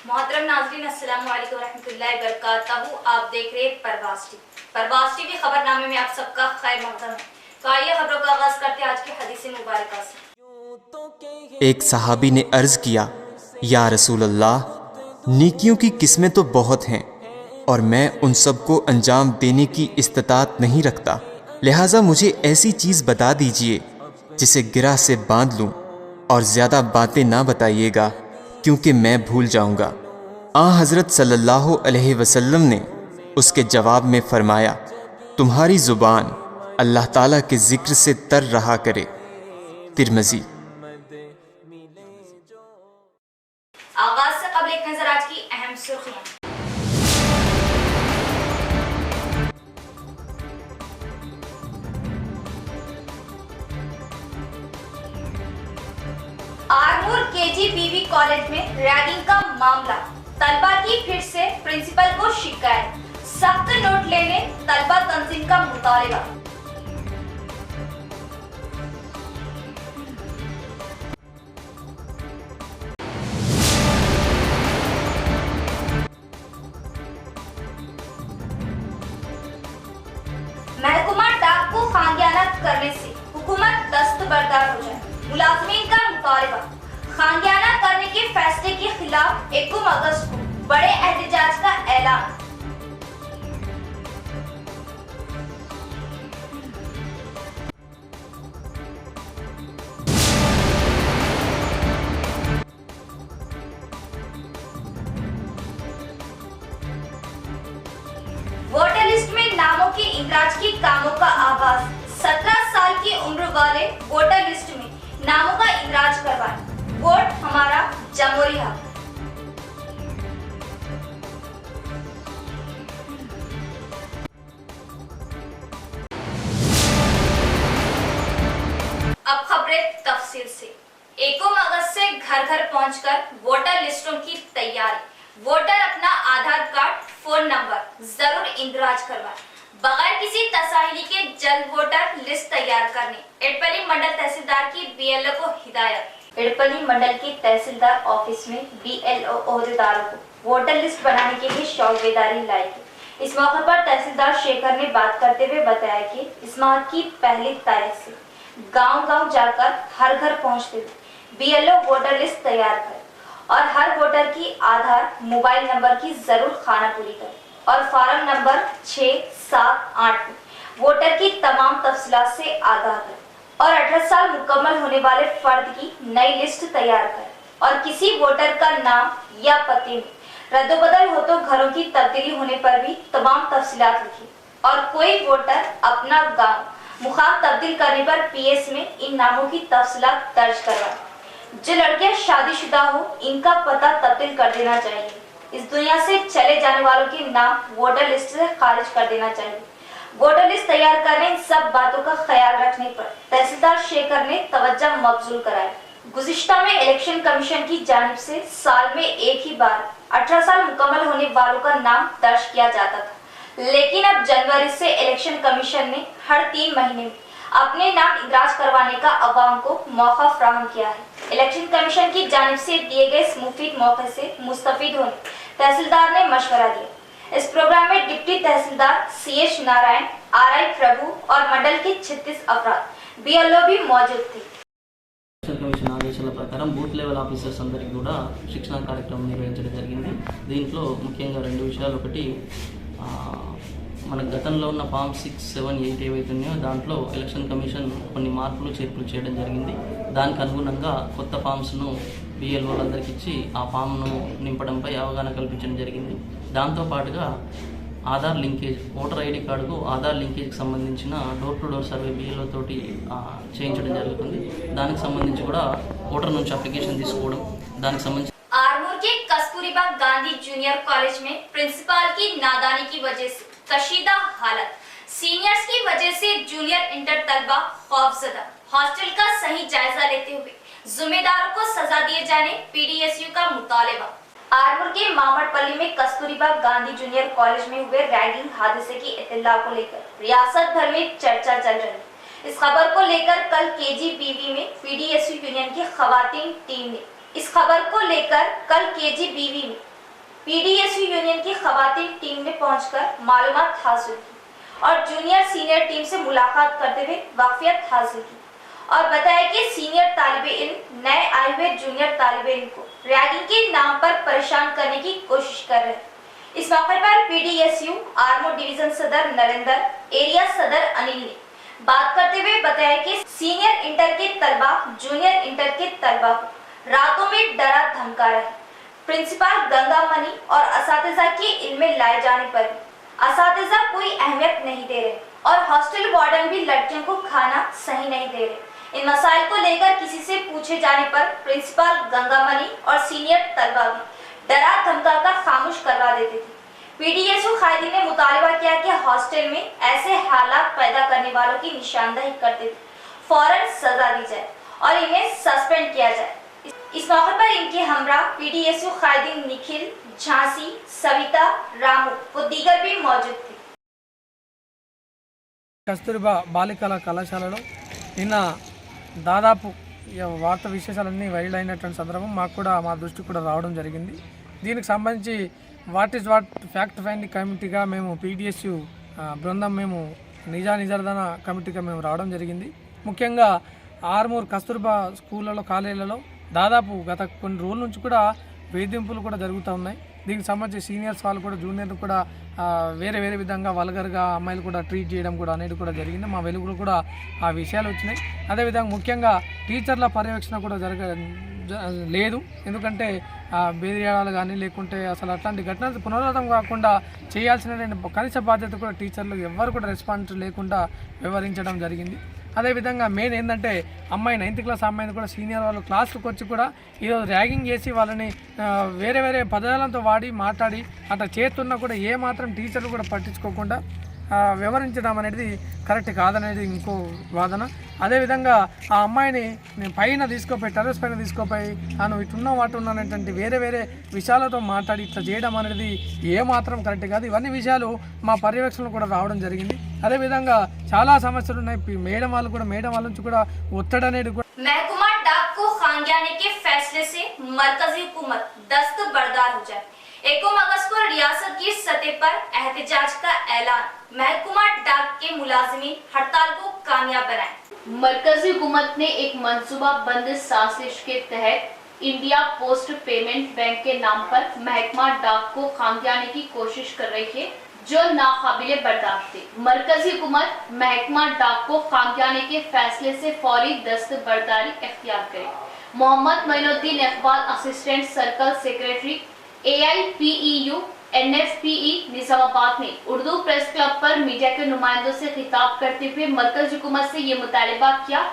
محترم ناظرین السلام علیکم ورحمۃ اللہ وبرکاتہ. آپ دیکھ رہے پرواز ٹی وی خبر نامے میں آپ سب کا خیر مقدم ہے. تو آئیے خبروں کا آغاز کرتے ہیں آج کی حدیث مبارکہ سے. ایک صحابی نے عرض کیا، یا رسول اللہ، نیکیوں کی قسمیں تو بہت ہیں اور میں ان سب کو انجام دینے کی استطاعت نہیں رکھتا، لہٰذا مجھے ایسی چیز بتا دیجئے جسے گرہ سے باندھ لوں، اور زیادہ باتیں نہ بتائیے گا کیونکہ میں بھول جاؤں گا. حضرت صلی اللہ علیہ وسلم نے اس کے جواب میں فرمایا، تمہاری زبان اللہ تعالیٰ کے ذکر سے تر رہا کرے. ترمذی. آغاز سے قبل ایک نظر آج کی اہم سرخیاں. آرمور KGBV کالج میں ریگنگ کا معاملہ، طلبہ کی پھر سے پرنسپل کو شکایت، سخت نوٹ لینے طلبہ تنظیم کا مطالبہ. محکمہ ڈاک کو خانگیانہ کرنے سے حکومت دستبردار ہو جائے، ملازمین کا مطالبہ. خانگیانہ کرنے کے فیصلے کے خلاف 1 اگست کو بڑے احتجاج کا اعلان. ووٹر لسٹ میں ناموں کے اندراج کے کاموں کا آغاز. 17 سال کی عمر والے ووٹر لسٹ میں ناموں کا اندراج کروائیں. ووٹ ہمارا جمہوری حق. اب خبریں تفصیل سے. 1 اگست سے گھر گھر پہنچ کر ووٹر لسٹوں کی تیاری. ووٹر اپنا آدھار کارڈ، فون نمبر ضرور اندراج کروائیں. بغیر کسی تساہلی کے جلد ووٹر لسٹ تیار کرنے ایڑپلی منڈل تحصیلدار کی BLO کو ہدایت. ایڑپلی منڈل کے تحصیلدار آفس میں BLO عہدیداروں کو ووٹر لسٹ بنانے کے لیے شوق بیداری لائی گئی. اس موقع پر تحصیلدار شیکھر نے بات کرتے ہوئے بتایا کہ اس ماہ کی 1 تاریخ سے گاؤں گاؤں جا کر ہر گھر پہنچتے ہوئے BLO ووٹر لسٹ تیار کرے اور ہر ووٹر کی آدھار موبائل نمبر کی ضرور خانہ پوری کرے اور فارم نمبر 6، 7، 8 میں ووٹر کی تمام تفصیلات سے آگاہ کرے اور 18 سال مکمل ہونے والے فرد کی نئی لسٹ تیار کرے اور کسی ووٹر کا نام یا پتے میں رد و بدل ہو تو گھروں کی تبدیلی ہونے پر بھی تمام تفصیلات لکھے اور کوئی ووٹر اپنا گاؤں مقام تبدیل کرنے پر PS میں ان ناموں کی تفصیلات درج کروائے. جو لڑکیاں شادی شدہ ہو ان کا پتہ تبدیل کر دینا چاہیے. اس دنیا سے چلے جانے والوں کے نام ووٹر لسٹ سے خارج کر دینا چاہیے. ووٹر لسٹ تیار کرنے ان سب باتوں کا خیال رکھنے پر تحصیلدار شیکھر نے توجہ مبذول کرائی. گزشتہ میں الیکشن کمیشن کی جانب سے سال میں ایک ہی بار 18 سال مکمل ہونے والوں کا نام درج کیا جاتا تھا، لیکن اب جنوری سے الیکشن کمیشن نے ہر 3 مہینے میں اپنے نام اندراج کروانے کا عوام کو موقع فراہم کیا ہے. الیکشن کمیشن کی جانب سے دیے گئے اس مفید موقع سے مستفید ہونے تحصیلدار نے مشورہ دیا. اس پروگرام میں ڈپٹی تحصیلدار CH نارائن، RI پربھو اور منڈل کے 36 افراد BLO بھی موجود تھے. కమిషన్ ఆదేశాల ప్రకారం బూత్ లెవెల్ ఆఫీసర్స్ అందరికీ కూడా శిక్షణ కార్యక్రమం నిర్వహించడం జరిగింది. దీంట్లో ముఖ్యంగా 2 విషయాలు. ఒకటి, మన గతంలో ఉన్న ఫామ్ 6, 7, 8 ఏవైతే ఉన్నాయో దాంట్లో ఎలక్షన్ కమిషన్ కొన్ని మార్పులు చేర్పులు చేయడం జరిగింది. దానికి అనుగుణంగా కొత్త ఫామ్స్ను BLOలందరికీ ఇచ్చి ఆ ఫామ్ను నింపడంపై అవగాహన కల్పించడం జరిగింది. దాంతోపాటుగా ఆధార్ లింకేజ్, ఓటర్ ID కార్డుకు ఆధార్ లింకేజ్కి సంబంధించిన door to door survey BLO తోటి చేయించడం జరుగుతుంది. దానికి సంబంధించి కూడా ఓటర్ నుంచి అప్లికేషన్ తీసుకోవడం, దానికి సంబంధించి आरमूर के कस्तूरबा गांधी जूनियर कॉलेज में प्रिंसिपल की नादानी की वजह से कशीदा हालत, सीनियर्स की वजह से जूनियर इंटर तलबा खौफजदा. हॉस्टल का सही जायजा लेते हुए जिम्मेदारों को सजा दिए जाने PDSU का मुतालबा. आरमूर के मामड़पल्ली में कस्तूरबा गांधी जूनियर कॉलेज में हुए रैगिंग हादसे की इत्तला को लेकर रियासत भर में चर्चा चल रही. इस खबर को लेकर कल KGBV में PDSU यूनियन की खवातीन टीम ने KGBV में पीडीएसयू यूनियन की खवातीन टीम ने पहुंचकर मालूमात हासिल की और जूनियर सीनियर टीम से मुलाकात करते हुए वाकफियत हासिल की और बताया कि सीनियर तालिबे इल्म नए आए हुए जूनियर तालिबे इल्म को रैगिंग के नाम पर परेशान करने की कोशिश कर रहे हैं। इस मौके पर पीडीएसयू आर्मोर डिवीजन सदर नरेंद्र, एरिया सदर अनिल ने बात करते हुए बताया कि सीनियर इंटर के तलबा जूनियर इंटर के तलबा को रातों में डरा धमका रहे। प्रिंसिपल गंगा मनी और असातिज़ा के इल्म में लाए जाने पर भी असातिज़ा कोई अहमियत नहीं दे रहे और हॉस्टल वार्डन भी लड़कियों को खाना सही नहीं दे रहे। इन मसाइल को लेकर किसी से पूछे जाने पर प्रिंसिपल गंगा मनी और सीनियर तलबा भी डरा धमका कर खामोश करवा देते थे। पीडीएसयू कायदीन ने मुतालबा किया कि हॉस्टल में ऐसे हालात पैदा करने वालों की निशानदही करते थे फौरन सजा दी जाए और इन्हें सस्पेंड किया जाए। इस मौके पर इनके हमरा पीडीएसयू कायदीन निखिल, झांसी, सविता, रामू व दीगर भी मौजूद थे। కస్తూర్బా బాలికల కళాశాలలో నిన్న దాదాపు వార్త విశేషాలన్నీ వైరల్ అయినటువంటి సందర్భం మాకు కూడా మా దృష్టికి కూడా రావడం జరిగింది. దీనికి సంబంధించి వాట్ ఫ్యాక్ట్ ఫైండింగ్ కమిటీగా మేము పీడిఎస్యు బృందం మేము నిజానిజార్దన కమిటీగా మేము రావడం జరిగింది. ముఖ్యంగా ఆర్మూర్ కస్తూర్బా స్కూళ్ళలో కాలేజీలలో దాదాపు గత కొన్ని రోజుల నుంచి కూడా వేధింపులు కూడా జరుగుతూ ఉన్నాయి. దీనికి సంబంధించి సీనియర్స్ వాళ్ళు కూడా జూనియర్లు కూడా వేరే విధంగా వల్గర్గా అమ్మాయిలు కూడా ట్రీట్ చేయడం కూడా అనేది కూడా జరిగింది. మా వెలుగులో కూడా ఆ విషయాలు వచ్చినాయి. అదేవిధంగా ముఖ్యంగా టీచర్ల పర్యవేక్షణ కూడా లేదు. ఎందుకంటే బెదిరియాలు కానీ లేకుంటే అసలు అట్లాంటి ఘటనలు పునరావృతం కాకుండా చేయాల్సిన కనీస బాధ్యత కూడా టీచర్లు ఎవరు కూడా రెస్పాన్స్ లేకుండా వ్యవహరించడం జరిగింది. అదేవిధంగా మెయిన్ ఏంటంటే అమ్మాయి 9th క్లాస్ అమ్మాయిని కూడా సీనియర్ వాళ్ళు క్లాస్కి వచ్చి కూడా ఈరోజు ర్యాగింగ్ చేసి వాళ్ళని వేరే పదాలతో వాడి మాట్లాడి అట్లా చేస్తున్నా కూడా ఏమాత్రం టీచర్లు కూడా పట్టించుకోకుండా వ్యవహరించడం అనేది కరెక్ట్ కాదనేది ఇంకో వాదన. అదేవిధంగా ఆ అమ్మాయిని పైన తీసుకుపోయి టెర్రస్ పైన తీసుకుపోయి నువ్వు ఇటున్నా వాటి ఉన్నానటువంటి వేరే విషయాలతో మాట్లాడి ఇట్లా చేయడం అనేది ఏమాత్రం కరెక్ట్ కాదు. ఇవన్నీ విషయాలు మా పర్యవేక్షణలో కూడా రావడం జరిగింది. అదేవిధంగా చాలా సమస్యలు ఉన్నాయి. మేడం వాళ్ళ నుంచి కూడా ఒత్తిడి అనేది కూడా महकमा डाक को खांग्याने के फैसले से मरकजी हुकूमत दस्तबरदार हो जाए। 1 अगस्त को रियासत की सतह पर एहतजाज का ऐलान। महकमा डाक के मुलाजिमीन हड़ताल को कामयाब बनाए। मरकजी हुकूमत ने एक मंसूबा बंद साजिश के तहत इंडिया पोस्ट पेमेंट बैंक के नाम पर महकमा डाक को खांग्याने की कोशिश कर रही है, जो नाकाबिले बर्दाश्त थे। मरकजी हुकूमत महकमा डाक को खांग्याने के फैसले से फौरी दस्तबरदारी इख्तियार करे। Mohammed Moinuddin Iqbal assistant circle secretary AIPEU NFPE Nizamabad ने उर्दू प्रेस क्लब पर मीडिया के नुमाइंदों से खिताब करते हुए मरकजी हुकूमत से ये मुतालिबा किया।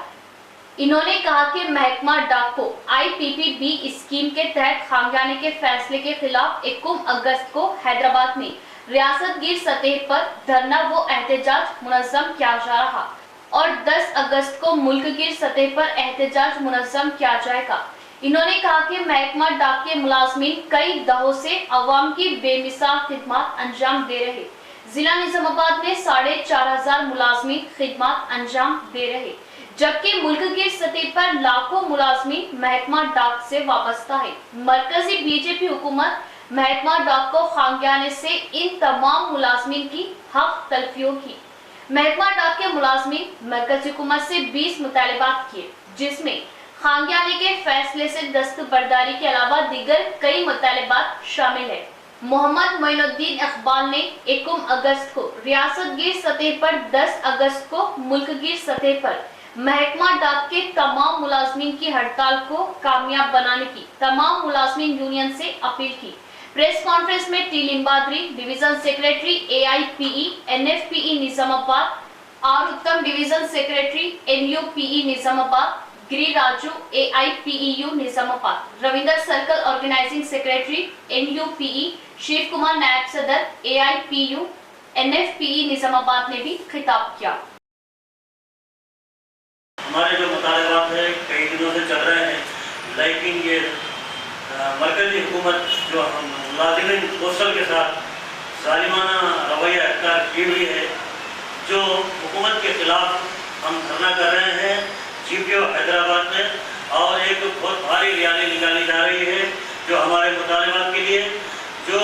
इन्होंने कहा कि महकमा डाक को IPPB स्कीम के तहत खांग्याने के फैसले के खिलाफ 1 अगस्त को हैदराबाद में रियासत गिर सतह पर धरना व एहतजाज मुनज़्ज़म किया जा रहा और 10 अगस्त को मुल्क गिर सतह पर एहतजाज मुनज़्ज़म किया जाएगा। इन्होंने कहा कि महकमा डाक के मुलाजमीन कई दहों से अवाम की बेमिसाल खिदमत अंजाम दे रहे। जिला निजामाबाद में 4500 मुलाजमीन खिदमत अंजाम दे रहे, जबकि मुल्क की सतह पर लाखों मुलाजमीन महकमा डाक से वाबस्ता है। मरकजी बीजेपी हुकूमत महकमा डाक को खांग्याने से इन तमाम मुलाजमीन की हक तलफियों की। महकमा डाक के मुलाजमीन मरकजी हुकूमत से 20 मुतालिबात किए, जिसमें खांग्याने के फैसले से दस्तबरदारी के अलावा दीगर कई मुतालिबात शामिल है। मोहम्मद मोइनुद्दीन इकबाल ने 1 अगस्त को रियासत गिर सतह पर, 10 अगस्त को मुल्क गिर सतह पर महकमा डाक के तमाम मुलाजमीन की हड़ताल को कामयाब बनाने की तमाम मुलाजमीन यूनियन से अपील की। प्रेस कॉन्फ्रेंस में T Limbadri division secretary AIPE NFPE Nizamabad, R Uttam division secretary NUPE Nizamabad, Giri Raju AIPEU Nizamabad, Ravinder circle organising secretary NUPE, Shiv Kumar नायब सदर AIPU NFPE निजामाबाद ने भी खिताब किया। हमारे जो मुतालिबात है कई दिनों से चल रहे हैं, लेकिन ये मरकजी हुकूमत जो हम मुलाजिमीन पोस्टल के साथ जालिमाना रवैया अख्तियार की हुई है, जो हुकूमत के खिलाफ हम धरना कर रहे हैं GPO हैदराबाद में, और एक बहुत भारी रैली निकाली जा रही है जो हमारे मुतालिबात के लिए, जो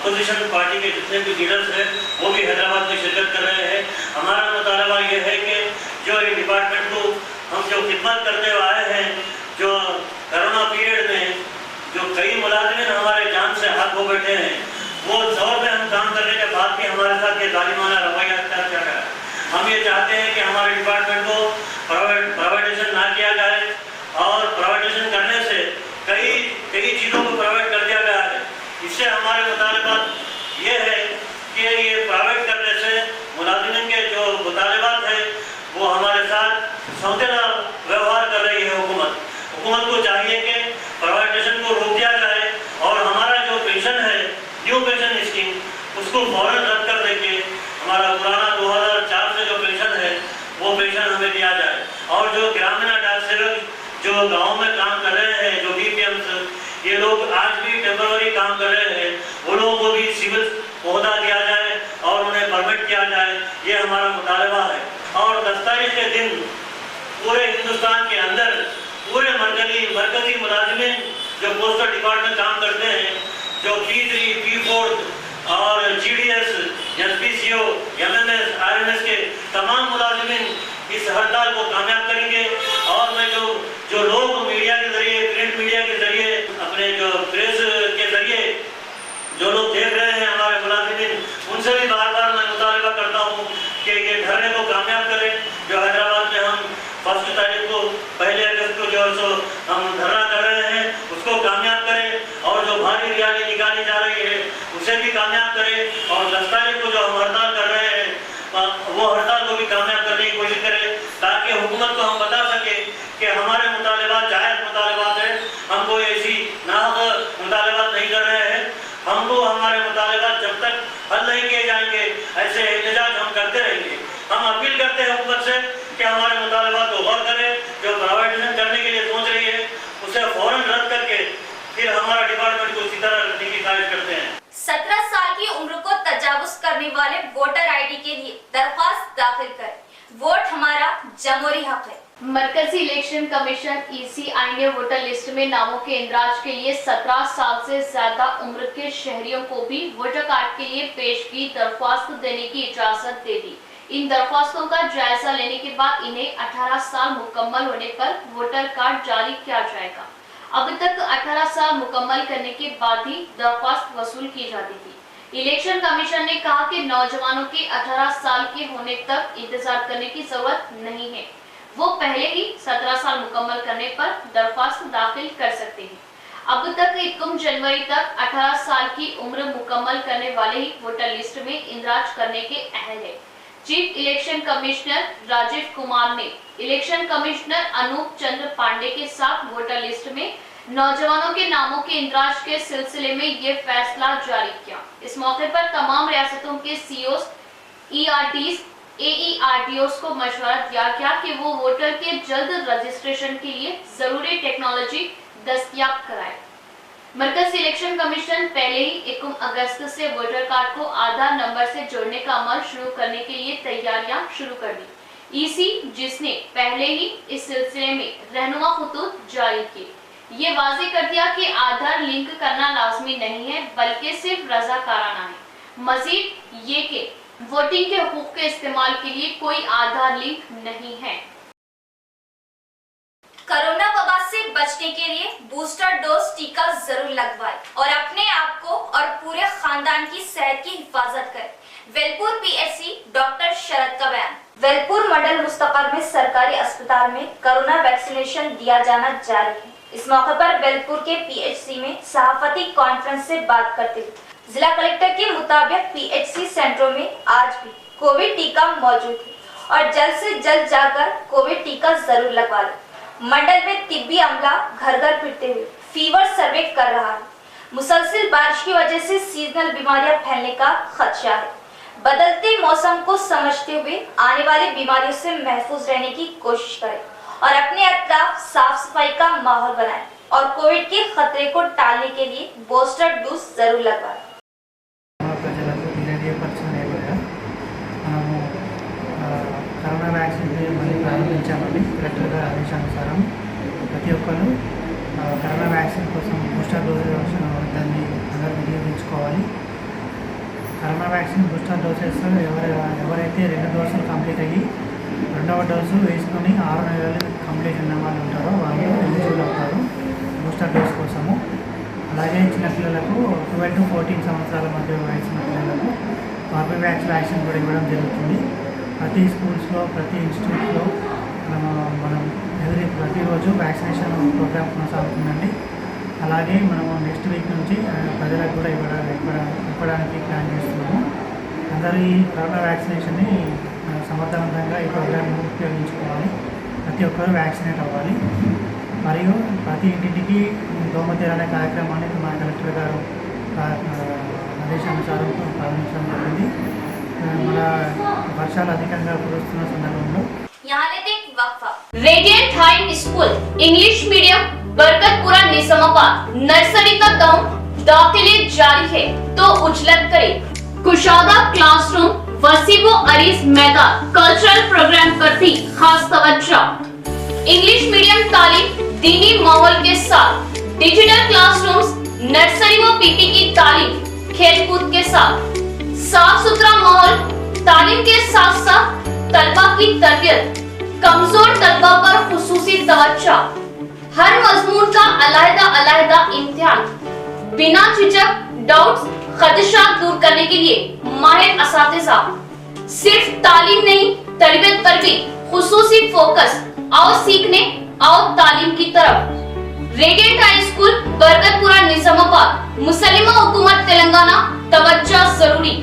अपोजिशन पार्टी के जितने भी लीडर्स हैं वो भी हैदराबाद में शिरकत कर रहे हैं। हमारा मुतालबा ये है कि जो ये डिपार्टमेंट को हम जो खिदमत करते हुए आए हैं, जो कोरोना पीरियड में जो कई मुलाजिमिन हमारे जान से हाथ धो बैठे हैं, वो दौर में हम काम करने के बाद भी हमारे साथ ये जालिमाना रवैया अख्तियार किया गया है। हम ये चाहते हैं कि हमारे डिपार्टमेंट को प्राइवेटाइजेशन ना किया जाए, और प्राइवेटाइजेशन करने से कई चीज़ों को प्राइवेट कर दिया गया है। इससे हमारे मुतालबात ये है कि ये प्राइवेट करने से मुलाजिमिन के जो मुतालबात है वो हमारे साथ सौतेला व्यवहार कर रही है हुकूमत को चाहिए कि प्राइवेटाइजेशन को रोक दिया जाए, और हमारा जो पेंशन है न्यू पेंशन स्कीम उसको फौरन रद्द कर देके हमारा पुराना 2004 से जो पेंशन है वो पेंशन हमें दिया जाए। और जो ग्रामीण डाक सेवक जो गाँव में काम कर रहे हैं, जो BPM ये लोग आज भी टेम्पररी काम कर रहे हैं, वो लोगों को भी सिविल ओहदा दिया जाए और उन्हें परमिट किया जाए, ये हमारा मुतालबा है। और 10 तारीख के दिन पूरे हिंदुस्तान के अंदर पूरे मरकजी मुलाजिमिन जो पोस्टल डिपार्टमेंट काम करते हैं, जो P3, P4 और GDS, SPCO, MMS, RMS के तमाम मुलाजिमिन इस हड़ताल को कामयाब करेंगे। और मैं जो लोग मीडिया के जरिए, प्रिंट मीडिया के जरिए, अपने जो प्रेस के जरिए जो लोग देख रहे हैं हमारे मुलाजिमिन, उनसे भी बार बार मैं मुतालबा करता हूँ कि ये धरने को कामयाब करें। जो हैदराबाद में हम 1 तारीख को 1 अगस्त को जो हम धरना कर रहे हैं उसको कामयाब करें, और जो भारी रैली निकाली जा रही है उसे भी कामयाब करें, और 10 तारीख को जो हम हड़ताल कर रहे हैं वो हड़ताल को भी कामयाब करने की कोशिश करें, ताकि हुकूमत को हम बता सके कि हमारे मुतालबात जायज़ मुतालबात है, हम कोई ऐसी नाहक मुतालबात नहीं कर रहे हैं। हमको हमारे मुतालबात जब तक हल नहीं किए जाएंगे ऐसे एहतजाज हम करते रहेंगे। हम अपील करते हैं हुकूमत से कि हमारे मुतालबात को गौर करें, जो प्राइवेटाइजेशन करने के लिए सोच रही है उसे फौरन रद्द करके फिर हमारा डिपार्टमेंट को इसी तरह रखने की ख्वाहिश करते हैं। 17 साल की उम्र को तजावुज करने वाले वोटर ID के लिए दरख्वास्त दाखिल करें। वोट हमारा जमहूरी हक है। मरकजी इलेक्शन कमीशन ECI ने वोटर लिस्ट में नामों के इंदराज के लिए 17 साल से ज्यादा उम्र के शहरियों को भी वोटर कार्ड के लिए पेशगी दरख्वास्त देने की इजाजत दे दी। इन दरख्वास्तों का जायजा लेने के बाद इन्हें 18 साल मुकम्मल होने पर वोटर कार्ड जारी किया जाएगा। अब तक 18 साल मुकम्मल करने के बाद ही दरख्वास्त वसूल की जाती थी। इलेक्शन कमीशन ने कहा कि नौजवानों के 18 साल के होने तक इंतजार करने की जरूरत नहीं है, वो पहले ही 17 साल मुकम्मल करने पर दरख्वास्त दाखिल कर सकते हैं। अब तक 1 जनवरी तक 18 साल की उम्र मुकम्मल करने वाले ही वोटर लिस्ट में इंदराज करने के अहल है। Chief election commissioner Rajiv Kumar ने इलेक्शन कमिश्नर अनूप चंद्र पांडे के साथ वोटर लिस्ट में नौजवानों के नामों के इंदराज के सिलसिले में ये फैसला जारी किया। इस मौके पर तमाम रियासतों के COs, ERDs, AERDOs को मशवरा दिया गया कि वो वोटर के जल्द रजिस्ट्रेशन के लिए जरूरी टेक्नोलॉजी दस्तयाब कराए। मरकजी इलेक्शन कमीशन पहले ही 1 अगस्त से वोटर कार्ड को आधार नंबर से जोड़ने का अमल शुरू करने के लिए तैयारियां शुरू कर दी। EC जिसने पहले ही इस सिलसिले में रहनुमा खतूत जारी किए, ये वाज़ेह कर दिया कि आधार लिंक करना लाजमी नहीं है बल्कि सिर्फ रज़ाकाराना है। मजीद ये कि वोटिंग के हुकूक के इस्तेमाल के लिए कोई आधार लिंक नहीं है। कोरोना वबा से बचने के लिए बूस्टर डोज टीका जरूर लगवाएं और अपने आप को और पूरे खानदान की सेहत की हिफाजत करें। वेलपुर PHC डॉक्टर शरद का बयान। वेलपुर मंडल मुस्तकर में सरकारी अस्पताल में कोरोना वैक्सीनेशन दिया जाना जारी है। इस मौके पर वेलपुर के PHC में सहाफती कॉन्फ्रेंस से बात करते हुए जिला कलेक्टर के मुताबिक PHC सेंटरों में आज भी कोविड टीका मौजूद है और जल्द से जल्द जाकर कोविड टीका जरूर लगवा लें। मंडल में तिब्बी अमला घर घर फिरते हुए फीवर सर्वे कर रहा है। मुसलसल बारिश की वजह से सीजनल बीमारियां फैलने का खदशा है। बदलते मौसम को समझते हुए आने वाली बीमारियों से महफूज रहने की कोशिश करें और अपने अतराफ साफ सफाई का माहौल बनाएं और कोविड के खतरे को टालने के लिए बूस्टर डोज जरूर लगवाएं। ప్రజలకు తెలియపరచడం ఏమనగా మనము కరోనా వ్యాక్సిన్ మళ్ళీ ప్రారంభించామని కలెక్టర్ గారి ఆదేశానుసారం ప్రతి ఒక్కరు కరోనా వ్యాక్సిన్ కోసం బూస్టర్ డోస్ దాన్ని అందరూ వినియోగించుకోవాలి. కరోనా వ్యాక్సిన్ బూస్టర్ డోసెస్ ఎవరైతే 2 డోసులు కంప్లీట్ అయ్యి 2వ డోసు వేసుకొని 6 నెలలు కంప్లీట్ అయిన వాళ్ళు ఉంటారో వాళ్ళు ఎలిజిబుల్ అవుతారు బూస్టర్ డోస్ కోసము. అలాగే చిన్నపిల్లలకు 12 to 14 సంవత్సరాల మధ్య వయసు పిల్లలకు కార్బోవాక్స్ వ్యాక్సిన్ కూడా ఇవ్వడం జరుగుతుంది. ప్రతి స్కూల్స్లో ప్రతి ఇన్స్టిట్యూట్లో మనం ప్రతిరోజు వ్యాక్సినేషన్ ప్రోగ్రామ్ కొనసాగుతుందండి. అలాగే మనము నెక్స్ట్ వీక్ నుంచి ప్రజలకు కూడా ఇవ్వడానికి ప్లాన్ చేస్తున్నాము. అందరూ ఈ కరోనా వ్యాక్సినేషన్ని సమర్థవంతంగా ఈ ప్రోగ్రామ్ను ఉపయోగించుకోవాలి. ప్రతి ఒక్కరూ వ్యాక్సినేట్ అవ్వాలి. మరియు ప్రతి ఇంటింటికి దోమతెర అనే కార్యక్రమాన్ని మా కలెక్టర్ గారు ఆదేశానుసారం ప్రారంభించడం జరిగింది. మన వర్షాలు అధికంగా కురుస్తున్న సందర్భంలో यहाँ लेते एक वक्फा। Radiant high school English medium Barkatpura Nizamabad nursery का दाखिले जारी है तो उजलत करे कुशादा क्लासरूम वसीबो अरीज मैदान कल्चरल प्रोग्राम पर भी खास तवज्जो। इंग्लिश मीडियम तालीम दीनी माहौल के साथ डिजिटल क्लासरूम्स नर्सरी व पीटी की तालीम खेलकूद के साथ साफ सुथरा माहौल तालीम के साथ साथ तलबा की तरबियत कमजोर तलबा पर खुसूसी तवज्जो। हर मजमून का अलहदा इम्तिहान बिना झिझक डाउट्स खदशात दूर करने के लिए माहिर असातिज़ा। सिर्फ तालीम नहीं तरबियत पर भी खुसूसी फोकस। आओ सीखने आओ तालीम की तरफ। Radiant high school Barkatpura Nizamabad मुसलिमा हुकूमत तेलंगाना तवज्जो जरूरी।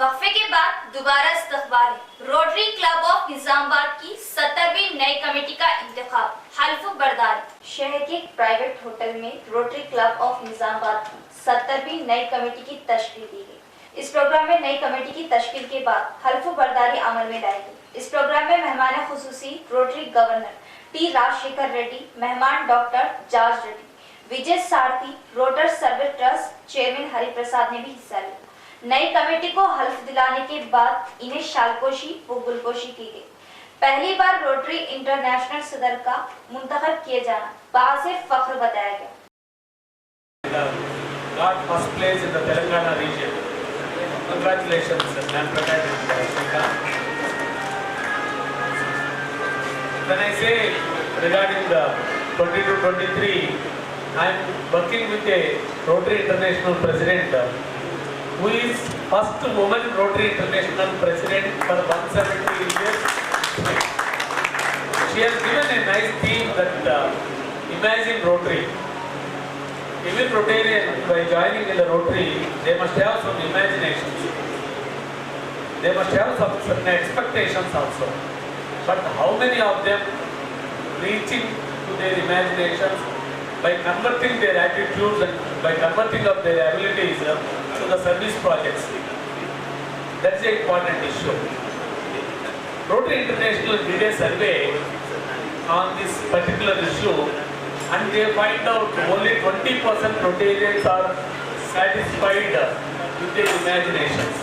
वक्फे के बाद दोबारा इस्तकबाल है। रोटरी क्लब ऑफ निजामाबाद की 70वीं नई कमेटी का इंतखाब हल्फ बर्दारी। शहर के एक प्राइवेट होटल में रोटरी क्लब ऑफ निजामाबाद की 70वीं नई कमेटी की तश्कील दी गई। इस प्रोग्राम में नई कमेटी की तश्कील के बाद हल्फ बर्दारी अमल में लाई गई। इस प्रोग्राम में मेहमान खुसूसी Rotary governor T Rajasekhar Reddy, मेहमान doctor George Reddy, Vijay Sarathi, Rotary service trust chairman Hariprasad ने भी हिस्सा लिया। नई कमेटी को हल्फ दिलाने के बाद इन्हें शालपोशी व गुलपोशी की गई। पहली बार रोटरी इंटरनेशनल सदर का मुंतखब किए जाना बासे फख्र बताया गया। Got first place in the Telangana region. Congratulations, Ma'am Prakash and Srikanth. When I say regarding the 22-23, I am working with a Rotary International President who is first woman Rotary International President for 170 years. She has given a nice theme that imagine Rotary. Even Rotarian, by joining in the Rotary, they must have some imaginations. They must have some certain expectations also. But how many of them reaching to their imaginations by converting their attitudes and by converting of their abilities to the service projects? That's an important issue. Rotary International did a survey on this particular issue and they find out only 20% Rotarians are satisfied with their imaginations.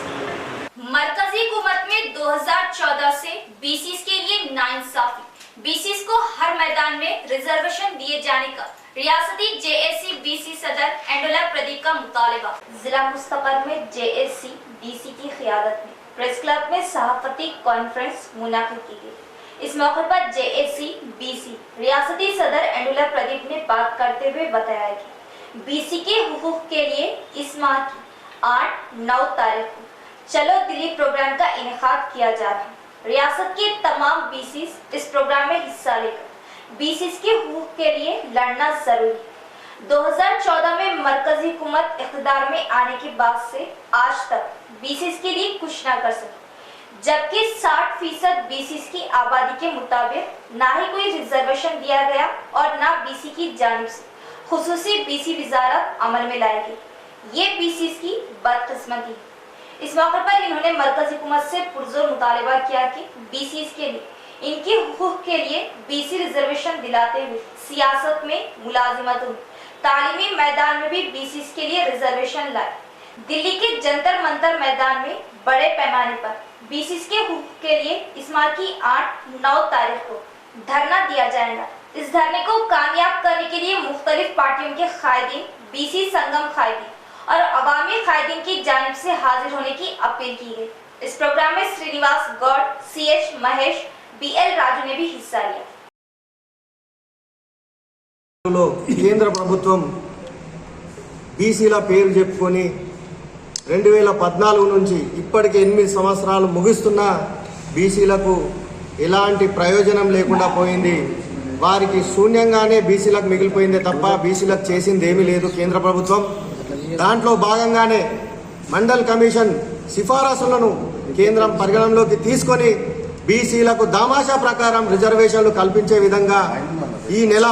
मरकजी हुकूमत में 2014 से BCs के लिए नाइंसाफी। BCs को हर मैदान में रिजर्वेशन दिए जाने का रियासती जेएसी बीसी सदर एंडोला प्रदीप का मुतालिबा। जिला मुस्तकर में जेएसी बीसी की क़ियादत में प्रेस क्लब में सहाफती कॉन्फ्रेंस मुनाकिद की गई। इस मौके पर जेएसी बीसी रियासती सदर एंडोला प्रदीप ने बात करते हुए बताया कि बीसी के हुकूक के लिए इस माह की 8-9 तारीख को चलो दिल्ली प्रोग्राम का इनेकाद किया जा रहा है। रियासत के तमाम बीसीस इस प्रोग्राम में हिस्सा लेकर बीसीस के हुकूक के लिए लड़ना जरूरी। 2014 में मरकजी हुकूमत इख्तिदार में आने के बाद से आज तक बीसीस के लिए कुछ ना कर सकी, जबकि 60% बीसीस की आबादी के मुताबिक ना ही कोई रिजर्वेशन दिया गया और ना बीसी की जानिब से खुसूसी बीसी वजारत अमल में लाई गई। ये बीसीस की बदकिस्मती है। इस मौके पर इन्होंने मरकजी हुकूमत से पुरजोर मुतालिबा किया कि बीसीस के लिए इनके हुकूक के लिए बीसी रिजर्वेशन दिलाते हुए सियासत में मुलाजिमत हुई, तालीमी मैदान में भी बीसीस के लिए रिजर्वेशन लाए। दिल्ली के जंतर मंतर मैदान में बड़े पैमाने पर बीसीस के हुकूक के लिए इस माह की 8-9 तारीख को धरना दिया जाएगा। इस धरने को कामयाब करने के लिए मुख्तलिफ पार्टियों के कायदीन, बीसी संगम कायदीन और अवामी कायदीन की जानिब से हाजिर होने की अपील की गई। इस प्रोग्राम में श्रीनिवास गौड़, CH महेश, BL राजू ने भी हिस्सा लिया। కేంద్ర ప్రభుత్వం బీసీల పేరు చెప్పుకొని 2014 నుంచి ఇప్పటికి 8 సంవత్సరాలు ముగిస్తున్న బీసీలకు ఎలాంటి ప్రయోజనం లేకుండా పోయింది. వారికి శూన్యంగానే బీసీలకు మిగిలిపోయిందే తప్ప బీసీలకు చేసింది ఏమీ లేదు కేంద్ర ప్రభుత్వం. దాంట్లో భాగంగానే మండల్ కమిషన్ సిఫారసులను కేంద్రం పరిగణనలోకి తీసుకొని బీసీలకు దామాషా ప్రకారం రిజర్వేషన్లు కల్పించే విధంగా ఈ నెల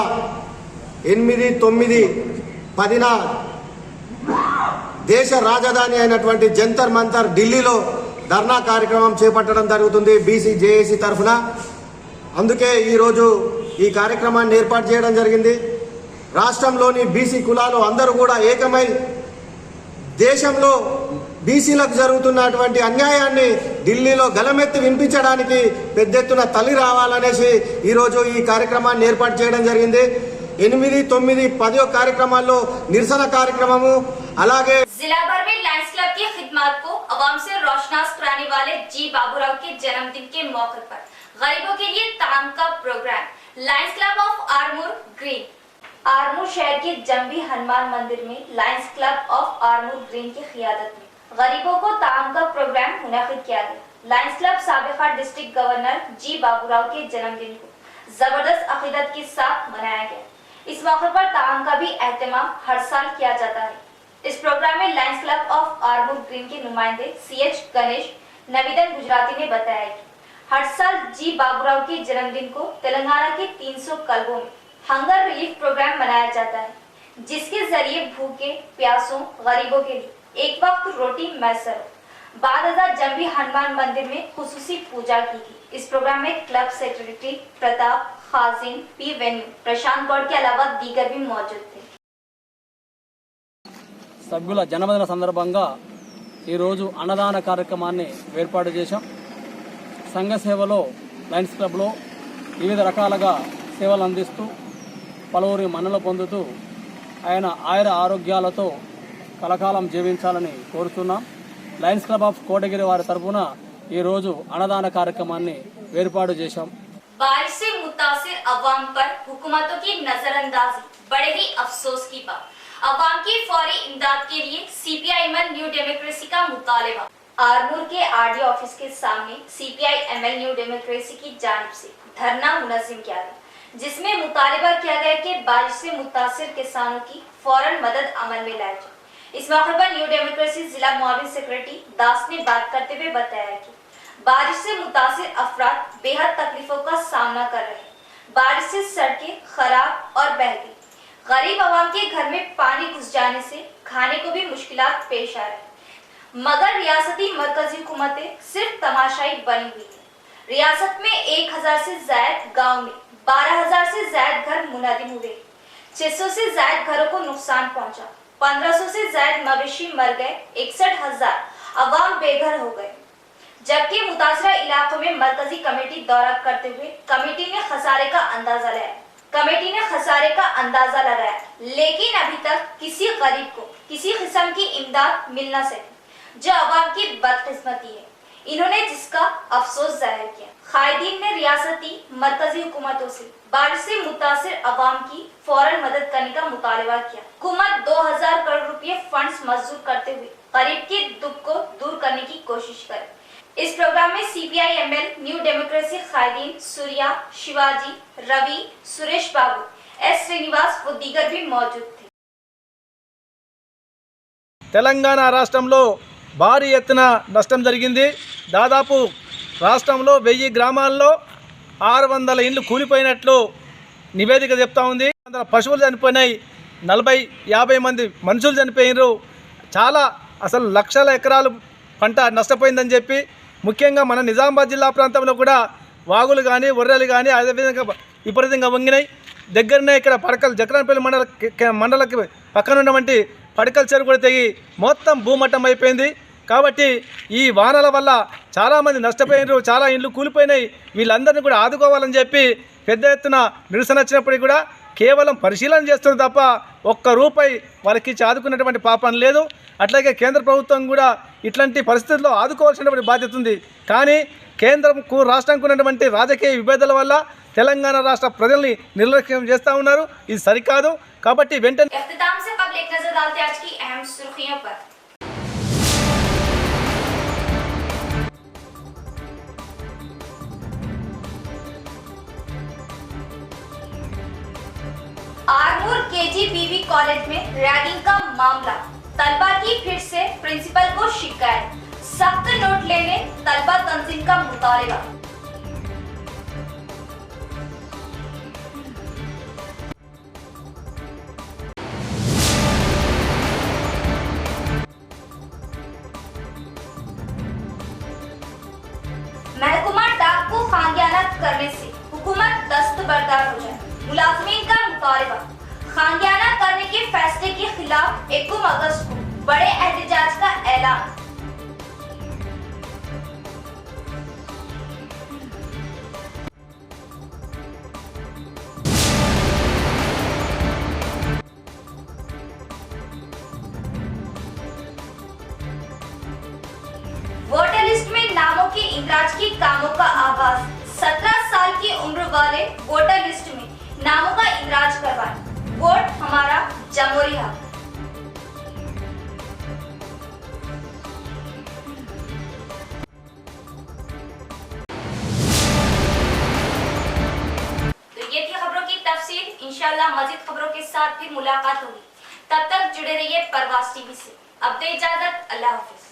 8, 9, 10న దేశ రాజధాని అయినటువంటి జంతర్ మంతర్ ఢిల్లీలో ధర్నా కార్యక్రమం చేపట్టడం జరుగుతుంది బీసీ జేఏసీ తరఫున. అందుకే ఈరోజు ఈ కార్యక్రమాన్ని ఏర్పాటు చేయడం జరిగింది. రాష్ట్రంలోని బీసీ కులాలు అందరూ కూడా ఏకమై దేశంలో బీసీలకు జరుగుతున్నటువంటి అన్యాయాన్ని ఢిల్లీలో గలమెత్తి వినిపించడానికి పెద్ద ఎత్తున తల్లి రావాలనేసి ఈరోజు ఈ కార్యక్రమాన్ని ఏర్పాటు చేయడం జరిగింది. 8, 9, 10 कार्यक्रमाల్లో నిరసన కార్యక్రమము అలాగే जिला भर में लायंस क्लब की खिदमत को अवाम से रोशनास कराने वाले जी बाबूराव के जन्मदिन के मौके पर गरीबों के लिए ताम का programme lions club of Armoor green. Armoor शहर के जंबी हनुमान मंदिर में lions club of Armoor green की क़ियादत में गरीबों को ताम का प्रोग्राम मुनक़िद किया गया। लायंस क्लब साबिक़ा डिस्ट्रिक्ट गवर्नर जी बाबूराव के जन्मदिन को जबरदस्त अक़ीदत के साथ मनाया गया। इस मौके पर ताम का भी एहतमाम हर साल किया जाता है। इस प्रोग्राम में lions club of Armoor green के नुमाइंदे CH गणेश नवीदन गुजराती ने बताया कि हर साल जी बाबूराव के जन्मदिन को तेलंगाना के 300 कस्बों में हंगर रिलीफ प्रोग्राम मनाया जाता है, जिसके जरिए भूखे प्यासों गरीबों के लिए एक वक्त रोटी मैसर हो। बाद जंबी हनुमान मंदिर में खुसूसी पूजा की गई। इस प्रोग्राम में क्लब सेक्रेटरी प्रताप, खाजिन, P वेन्यू, प्रशांत गौड़ के अलावा दीगर भी मौजूद थे। సభ్యుల జన్మదిన సందర్భంగా ఈరోజు అన్నదాన కార్యక్రమాన్ని ఏర్పాటు చేశాం. సంఘ సేవలో లయన్స్ క్లబ్లో వివిధ రకాలుగా సేవలు అందిస్తూ పలువురి మన్ననలు పొందుతూ ఆయన ఆయుర ఆరోగ్యాలతో కలకాలం జీవించాలని కోరుతున్నాం. లయన్స్ క్లబ్ ఆఫ్ కోటగిరి వారి తరఫున ఈరోజు అన్నదాన కార్యక్రమాన్ని ఏర్పాటు చేశాం. बारिश से मुतासिर अवाम पर हुकूमतों की नजरअंदाजी बड़े ही अफसोस की बात। अवाम की फौरी इमदाद के लिए CPI-ML न्यू डेमोक्रेसी का मुतालिबा। आरमूर के RD ऑफिस के सामने CPI-ML न्यू डेमोक्रेसी की जानिब से धरना मुनज़्ज़म किया गया, जिसमें मुतालिबा किया गया कि बारिश से मुतासिर किसानों की फौरन मदद अमल में लाई जाए। इस मौके पर न्यू डेमोक्रेसी जिला मुआविन सेक्रेटरी दास ने बात करते हुए बताया कि बारिश से मुतासिर अफराद बेहद तकलीफों का सामना कर रहे हैं। बारिश से सड़कें खराब और बह गई। गरीब आवाम के घर में पानी घुस जाने से खाने को भी मुश्किलात पेश आ रहे हैं। मगर रियासती मरकजी हुकूमतें सिर्फ तमाशाई बनी हुई है। रियासत में 1000 से जायद गाँव में 12000 से जायद घर मुनहदम हुए। 600 से जायद घरों को नुकसान पहुंचा। 1500 से जायद मवेशी मर गए। 61,000 अवाम बेघर हो गए। जबकि मुतासरा इलाकों में मरकजी कमेटी दौरा करते हुए कमेटी ने खसारे का अंदाजा लगाया, लेकिन अभी तक किसी गरीब को किसी किस्म की इमदाद मिल न सकी, जो अवाम की बदकिस्मती है। इन्होंने जिसका अफसोस जाहिर किया। कायदीन ने रियासती मरकजी हुकूमतों से बारिश से मुतासिर अवाम की फौरन मदद करने का मुतालबा किया। हुकूमत 2000 करोड़ रुपये फंड्स मंजूर करते हुए गरीब के दुख को दूर करने की कोशिश करे। इस प्रोग्राम में CPI-ML न्यू डेमोक्रेसी कायदीन सूर्या, शिवाजी, रवि, सुरेश बाबू, S श्रीनिवास व दीगर भी मौजूद थे। తెలంగాణ రాష్ట్రంలో భారీ ఎత్తున నష్టం జరిగింది. దాదాపు రాష్ట్రంలో 1000 గ్రామాల్లో 600 ఇండ్లు కూలిపోయినట్లు నివేదిక చెప్తా ఉంది. పశువులు చనిపోయినాయి, 40-50 మంది మనుషులు చనిపోయినారు. చాలా అసలు లక్షల ఎకరాలు పంట నష్టపోయిందని చెప్పి, ముఖ్యంగా మన నిజామాబాద్ జిల్లా ప్రాంతంలో కూడా వాగులు కానీ ఒర్రెలు కానీ అదేవిధంగా విపరీతంగా వంగినాయి. దగ్గరనే ఇక్కడ పడకల్ జక్రాన్పల్లి మండలకి పక్కన ఉన్నటువంటి పడకల్ చెరువు కూడా తెగి మొత్తం భూమట్టం అయిపోయింది. కాబట్టి ఈ వానల వల్ల చాలామంది నష్టపోయినారు, చాలా ఇండ్లు కూలిపోయినాయి. వీళ్ళందరినీ కూడా ఆదుకోవాలని చెప్పి పెద్ద ఎత్తున నిరసన వచ్చినప్పటికీ కూడా కేవలం పరిశీలన చేస్తుంది తప్ప ఒక్క రూపాయి వాళ్ళకి ఇచ్చి ఆదుకున్నటువంటి పాపం లేదు. అట్లాగే కేంద్ర ప్రభుత్వం కూడా ఇట్లాంటి పరిస్థితుల్లో ఆదుకోవాల్సినటువంటి బాధ్యత ఉంది. కానీ కేంద్రంకు రాష్ట్రానికి ఉన్నటువంటి రాజకీయ విభేదాల వల్ల తెలంగాణ రాష్ట్ర ప్రజల్ని నిర్లక్ష్యం చేస్తూ ఉన్నారు. ఇది సరికాదు. కాబట్టి వెంటనే इख्तिताम से कबल एक नजर डालते हैं आज की अहम सुर्खियों पर। आरमूर केजीबीवी कॉलेज में रैगिंग का मामला, तलबा की फिर से प्रिंसिपल को शिकायत, सख्त नोट लेने तलबा तंजीम का मुतालबा। महकमा डाक को खांगियाना करने से हुकूमत दस्तबरदार हो जाए, मुलाजमीन का मुतालबा। खांगियाना करने के फैसले के खिलाफ 1 अगस्त को बड़े एहतजाज का ऐलान। वोटर लिस्ट में नामों के इंदराज की कामों का आगाज। 17 साल की उम्र वाले वोटर लिस्ट में नामों का इंदराज करवाएं। वोट हमारा जमहूरी हक। तो ये थी खबरों की तफसील। इंशाल्लाह मजीद खबरों के साथ फिर मुलाकात होगी। तब तक जुड़े रहिए परवास टीवी से। अब दे इजाजत, अल्लाह हाफिज।